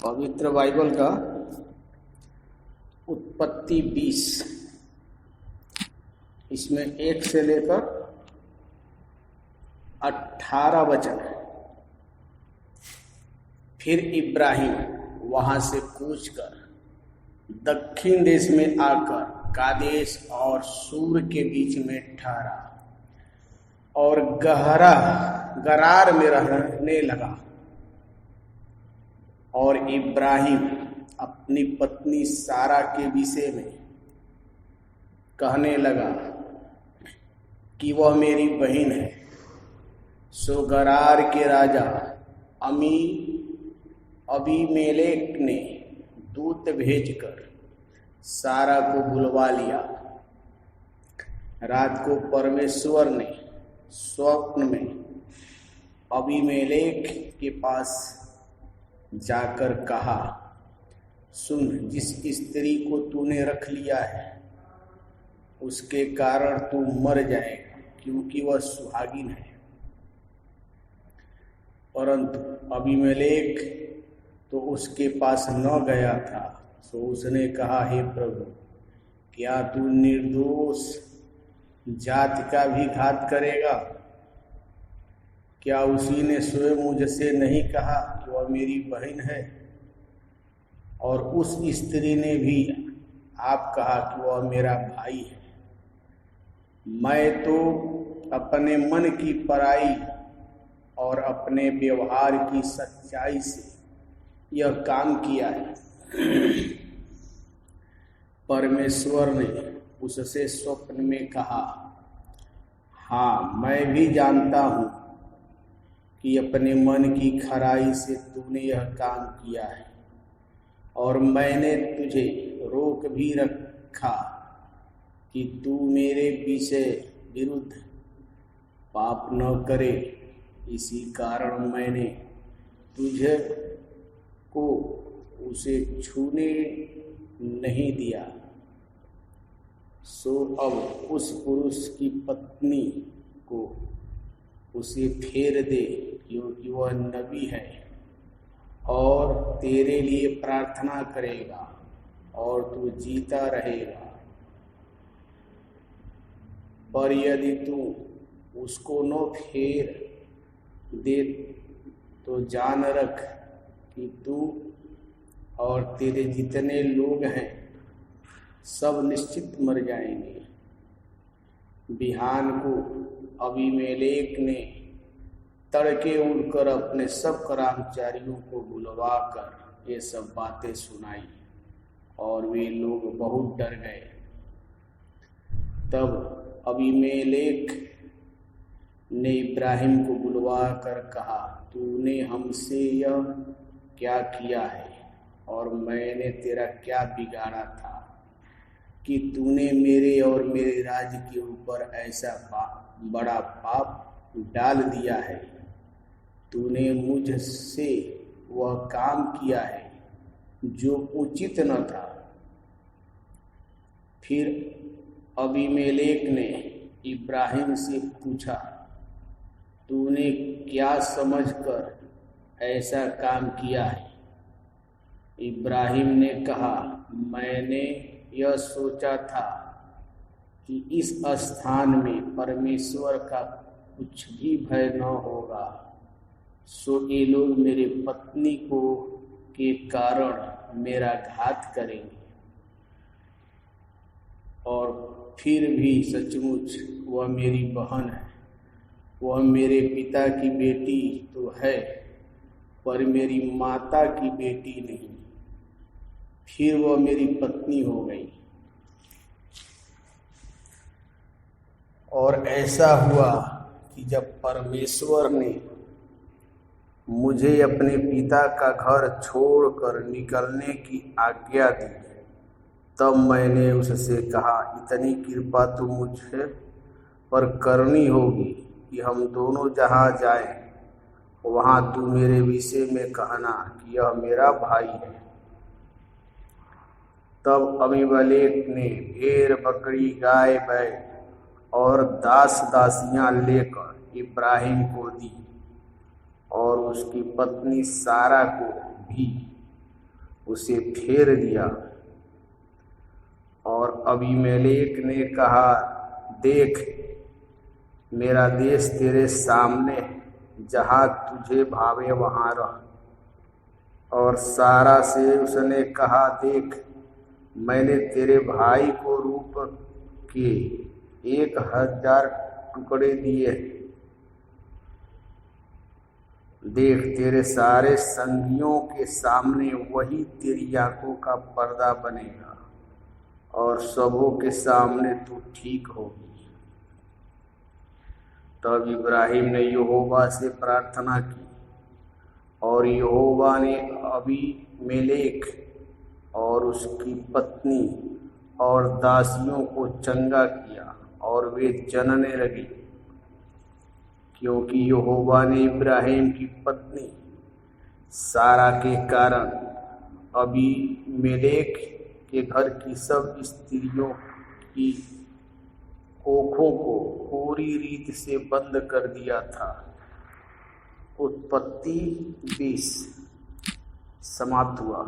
पवित्र बाइबल का उत्पत्ति 20, इसमें 1 से लेकर 18 वचन है। फिर इब्राहिम वहां से कूच कर दक्षिण देश में आकर कादेश और सूर के बीच में ठहरा और गरार में रहने लगा। और इब्राहिम अपनी पत्नी सारा के विषय में कहने लगा कि वह मेरी बहन है। सो गरार के राजा अबीमेलेक ने दूत भेजकर सारा को बुलवा लिया। रात को परमेश्वर ने स्वप्न में अबीमेलेक के पास जाकर कहा, सुन, जिस स्त्री को तूने रख लिया है उसके कारण तू मर जाएगा, क्योंकि वह सुहागिन है। परंतु अबीमेलेक तो उसके पास न गया था। सो उसने कहा, हे प्रभु, क्या तू निर्दोष जाति का भी घात करेगा? क्या उसी ने स्वयं मुझसे नहीं कहा कि वह मेरी बहन है? और उस स्त्री ने भी आप कहा कि वह मेरा भाई है। मैं तो अपने मन की पराई और अपने व्यवहार की सच्चाई से यह काम किया है। परमेश्वर ने उससे स्वप्न में कहा, हाँ, मैं भी जानता हूं कि अपने मन की खराई से तूने यह काम किया है, और मैंने तुझे रोक भी रखा कि तू मेरे विरुद्ध पाप न करे। इसी कारण मैंने तुझे को उसे छूने नहीं दिया। सो अब उस पुरुष की पत्नी को उसे फेर दे, क्योंकि वह नबी है और तेरे लिए प्रार्थना करेगा और तू जीता रहेगा। पर यदि तू उसको न फेर दे तो जान रख कि तू और तेरे जितने लोग हैं सब निश्चित मर जाएंगे। बिहान को अबीमेलेक ने तड़के उठकर अपने सब कर्मचारियों को बुलवा कर ये सब बातें सुनाई, और वे लोग बहुत डर गए। तब अबीमेलेक ने इब्राहिम को बुलवा कर कहा, तूने हमसे यह क्या किया है, और मैंने तेरा क्या बिगाड़ा था कि तूने मेरे और मेरे राज्य के ऊपर ऐसा बड़ा पाप डाल दिया है। तूने मुझसे वह काम किया है जो उचित न था। फिर अबीमेलेक ने इब्राहिम से पूछा, तूने क्या समझकर ऐसा काम किया है? इब्राहिम ने कहा, मैंने यह सोचा था कि इस स्थान में परमेश्वर का कुछ भी भय न होगा। सो ये लोग मेरे पत्नी को के कारण मेरा घात करेंगे। और फिर भी सचमुच वह मेरी बहन है। वह मेरे पिता की बेटी तो है, पर मेरी माता की बेटी नहीं। फिर वह मेरी पत्नी हो गई। और ऐसा हुआ कि जब परमेश्वर ने मुझे अपने पिता का घर छोड़कर निकलने की आज्ञा दी, तब मैंने उससे कहा, इतनी कृपा तो मुझे पर करनी होगी कि हम दोनों जहाँ जाएं वहाँ तू मेरे विषय में कहना कि यह मेरा भाई है। तब अबीमेलेक ने भेड़, बकरी, गाय, बैल और दास दासियां लेकर इब्राहिम को दी, और उसकी पत्नी सारा को भी उसे फेर दिया। और अबीमेलेक ने कहा, देख, मेरा देश तेरे सामने है, जहाँ तुझे भावे वहाँ रह। और सारा से उसने कहा, देख, मैंने तेरे भाई को रूप के 1000 टुकड़े दिए। देख, तेरे सारे संगियों के सामने वही तेरी आंखों का पर्दा बनेगा और सबों के सामने तू ठीक होगी। तब इब्राहिम ने यहोवा से प्रार्थना की और यहोवा ने अबीमेलेक और उसकी पत्नी और दासियों को चंगा किया और वे जनने लगी, क्योंकि यहोवा ने इब्राहिम की पत्नी सारा के कारण अबीमेलेक के घर की सब स्त्रियों की कोखों को पूरी रीति से बंद कर दिया था। उत्पत्ति 20 समाप्त हुआ।